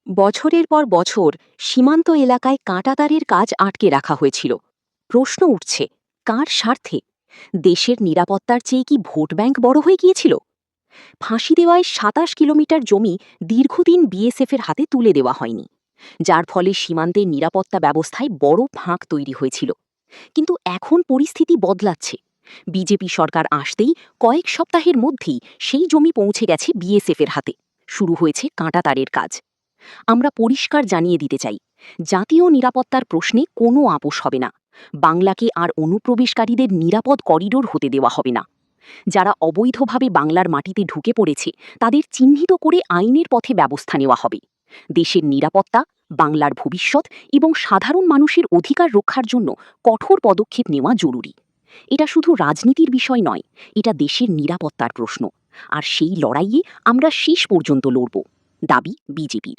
বছরের পর বছর সীমান্ত এলাকায় কাঁটাতারের কাজ আটকে রাখা হয়েছিল। প্রশ্ন উঠছে, কার স্বার্থে? দেশের নিরাপত্তার চেয়ে কি ভোট ব্যাংক বড় হয়ে গিয়েছিল? ফাঁসি দেওয়ায় ২৭ কিলোমিটার জমি দীর্ঘদিন বিএসএফের হাতে তুলে দেওয়া হয়নি, যার ফলে সীমান্তের নিরাপত্তা ব্যবস্থায় বড় ফাঁক তৈরি হয়েছিল। কিন্তু এখন পরিস্থিতি বদলাচ্ছে। বিজেপি সরকার আসতেই কয়েক সপ্তাহের মধ্যেই সেই জমি পৌঁছে গেছে বিএসএফের হাতে। শুরু হয়েছে কাঁটাতারের কাজ। আমরা পরিষ্কার জানিয়ে দিতে চাই, জাতীয় নিরাপত্তার প্রশ্নে কোনো আপোষ হবে না। বাংলাকে আর অনুপ্রবেশকারীদের নিরাপদ করিডোর হতে দেওয়া হবে না। যারা অবৈধভাবে বাংলার মাটিতে ঢুকে পড়েছে তাদের চিহ্নিত করে আইনের পথে ব্যবস্থা নেওয়া হবে। দেশের নিরাপত্তা, বাংলার ভবিষ্যৎ এবং সাধারণ মানুষের অধিকার রক্ষার জন্য কঠোর পদক্ষেপ নেওয়া জরুরি। এটা শুধু রাজনীতির বিষয় নয়, এটা দেশের নিরাপত্তার প্রশ্ন। আর সেই লড়াইয়ে আমরা শেষ পর্যন্ত লড়ব। দাবি বিজেপির।